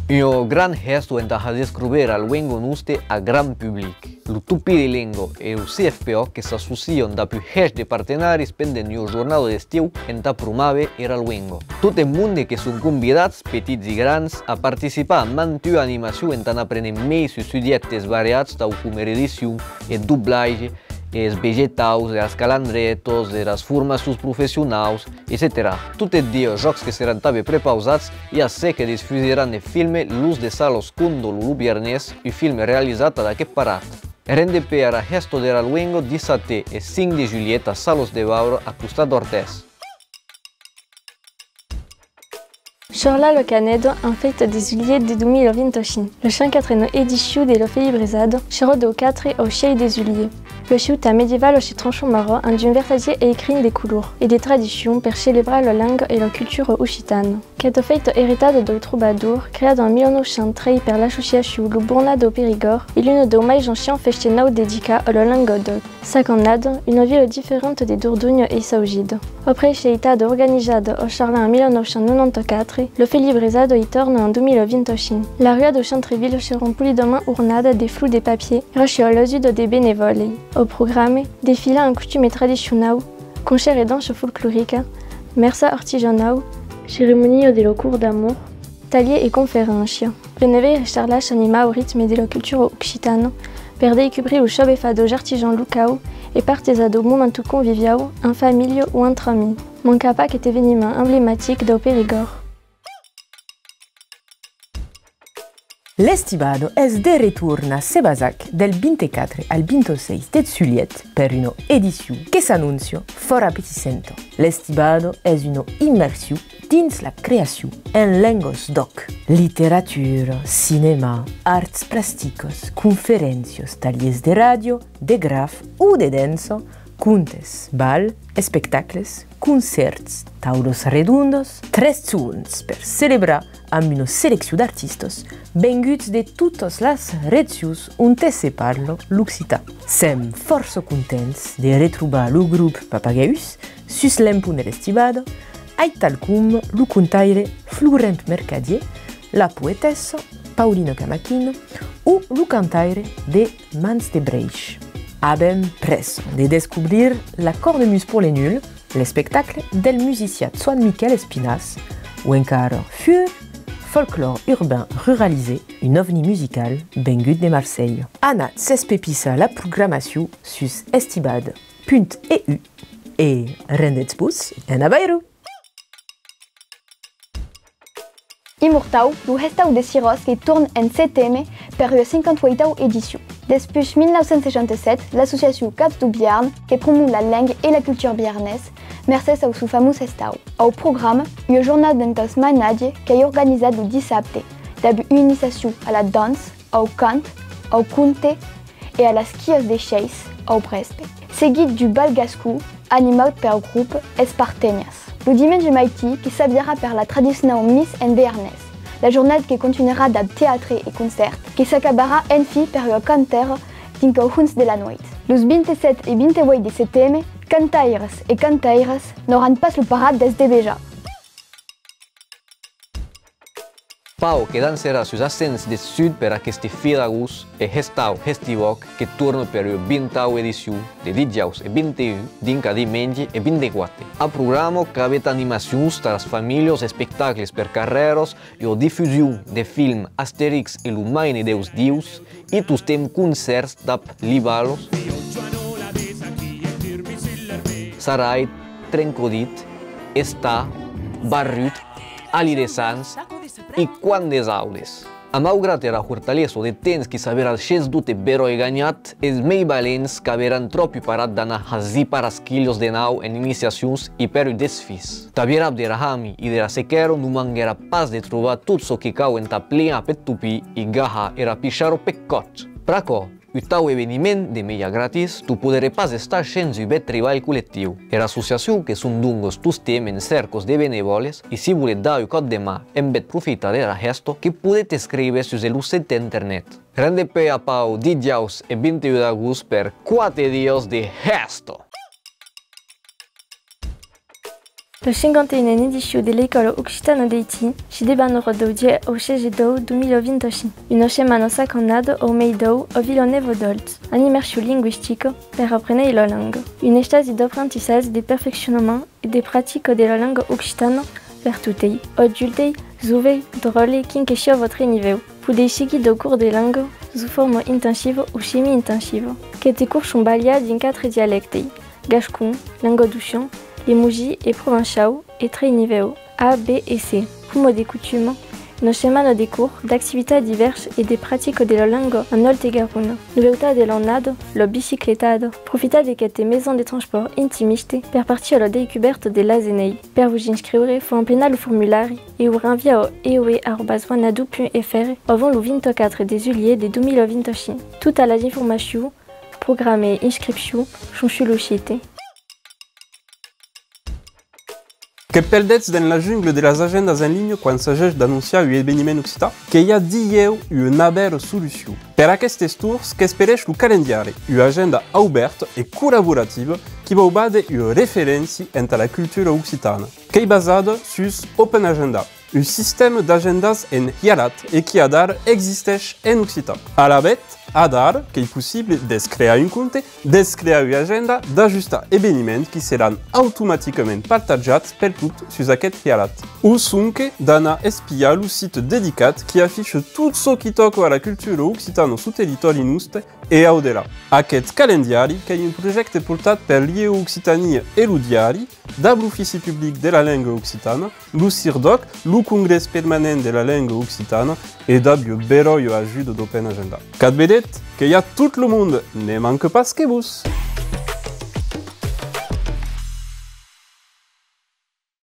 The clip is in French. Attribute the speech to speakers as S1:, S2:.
S1: Un gran gesto enta a descobrir al luengo nuste a gran public. Lo tupi de lengo e o CFPO che s'associan da più de partenaris penden un giornado d'estiu enta promave era luengo. Tot el monde che son convidats, petits i grans, a participar a mantua animació enta aprenen més su subjectes variats tau com edició e dublage, es vegetaus, els calandretos, les formacions professionals, etc. Tot el dia, jocs que seran també prepausats i a sé que difusiran el film Luz de Salos Cundolo Lubiernes, un film realitzat a aquest parat. RNDP era gesto de Luengo 17 e 5 de juillet a Salos de Bauro a costat d'Ortès.
S2: Chorla lo Canedo, en fête de juillet de 2020. Le 54 édition de l'Ofeibrizado, chero do 4 au Chei de juillet. Le chuta médiéval chez Tranchon Maro, un d'un vertadier et écrit des couleurs et des traditions pour célébrer la langue et la culture occitane. Cette fête héritade do troubadour, créée en 1903 par l'association Le Bourna do Périgord, est l'une des mais anciens festinaux dédiés à la langue d'Oc. Sacanade, une ville différente des Dordogne et Saugide. Après chéita organisada au Charlin en 1994, le Felibrizado y torne en 2020. La rue de Chantreville sera polidement ornada des flous des papiers, reçus à l'oside des bénévoles. Au programme, défilé en coutume traditionnelle, concert et danse folklorique, mersa artisanal, cérémonie de la cour d'amour, talier et conférences. Renové et charlage anima au rythme de la culture occitane, per découvrir le show et fado artisans locaux et partezado momento convivial, en famille ou entre amis. Manca pas cet événement emblématique do Périgord.
S3: L'Estibado es de retorno a Sebasac del 24 al 26 de juillet per una edició que s'annuncia fort appetissante. L'Estibado es una immersió dins la creació en lenguas d'oc. Literatura, cinema, arts plásticos, conferències, tallers de ràdio, de graf o de dansa, contes, ball, espectacles, concerts, taules redondos, 3 zones per celebrar amb una selecció d'artistes venguts de totes les regions on se parla l'occità. Sem força contents de retrobar el grup Papageus sus l'empun de l'Estibado, tal com el contaire Florent Mercadier, la poetessa Paulina Camaquino o el cantaire de Mans de Breix. Abem presso de descobrir la cornemuse pour les nuls, le spectacle del musicien Swan Miquel Espinas, ou encara Fur, folklore urbain ruralisé, une ovni musicale vengut de Marseille. Anat s'espepissa la programmation sus estibad.eu et rendez-vous en abairu.
S4: Imurtau, lo restau de Siros que tourne en CTM per la 58e édition. Depuis 1967, l'association Caps du Biarn, qui promeut la langue et la culture biarnaise, mercès au fameux restau. Au programme, il y a un journal d'entos manadie qui est organisé le 10 septembre, d'abord une initiation à la danse, au cant, au conte et à la skios des chaises, au Brest. Seguit du bal gascou, animé par le groupe Espartenias. Le dimanche maïti qui s'habillera par la traditionnelle Miss en Béarnès. La journée qui continuera de théâtre et concerts, qui s'acabera en fi par le canter d'Inco Huns de la Nuit. Los 27 et 28 de septembre, cantaires et cantaires n'auront pas le parade desde déjà.
S1: Pau que dansera sus ascens de sud per aquesta fi d'agost e gestau gestivoc que torna per la 20a edició de dijous e 21 dinca diumenge e 24. A programa cabet animacions per les famílies, espectacles per carreros e la difusió de film Asterix e l'Humaine deus dius i tostem concerts d'ap Libalos, Sarait, Trencodit, Està, Barrut, Ali de Sants i quan des aules. A malgrat era fortalesa de temps que saber al xes dute bero e ganhat, els mei valents que haveran tropi parat d'anar a zipar as quillos de nau en iniciacions i per desfis. Tabir Abderrahami i de la sequero no manguera pas de trobar tot so que cau en taplea pet tupi i gaha era picharo peccot. Praco, Utau eveniment de meia gratis, tu podere pas estar sense un bet treball col·lectiu. Era associació que són dungos tus temen cercos de benevoles i si volet dar un cop de mà en bet profita de la gesto que podet escriure sus el uset d'internet. Rende pe a Pau dijous e 21 d'agost per 4 dies de gesto.
S2: Le 51e édition de l'école occitane d'Haïti ci debbanno d'audier au CGDO 2025. Une settimana saconade au Meidou au Villeneuve d'Olt, un immersion linguistique per apprendre la langue. Une estasi d'apprentissage, de perfectionnement et de pratique de la langue occitane per tutti, adulti, jovens, drôles, qui sia votre niveau. Podeu seguir de cours de langue sous forme intensive ou semi-intensive. Aquests cours sont baliats en 4 dialectes: gascon, languedocien, limougi et provençal et 3 niveaux A, B et C. Comme de coutume, une semaine de cours, d'activités diverses et de pratiques de la langue en Haute-Garonne. Nouveauté de l'année, la bicyclettade. Profitez de cette maison de transport intimiste per partir à la découverte de l'Azenei. Per vous inscrire, faut remplir le formulaire et vous renvoyer au eoe@wanadou.fr avant le 24 juillet de 2025. Toutes les informations, programmes et inscriptions sont sur le site.
S5: Que perdets dans la jungle de las agendas en ligne quan s'ageix d'anunciar un esdeveniment occità? Que hi ha dieu una bella solució. Per aquestes tours, que espereix el calendari, una agenda oberta e collaborativa qui va bade una referència entre la cultura occitana, que est basada sur Open Agenda, un système d'agendas en hialat et qui adar existeix en occitan. À la bête, adar que est possible de créer un compte, de créer une agenda, d'ajustar événements qui seront automatiquement partagés per tout sur aquest hialat. Ou sonque d'anar espiar le site dédicat qui affiche tout ce qui toque à la culture occitane sur territoire nostre et au-delà. Aquest calendari que est un projet portat per l'IEO Occitanie et le diari, de l'Offici public de la langue occitane, le CIRDOC, le Congrès permanent de la langue occitane et d'abio beroio ajuda d'Open Agenda. Cat vedet que hi ha tout le monde, ne manque pas que vous!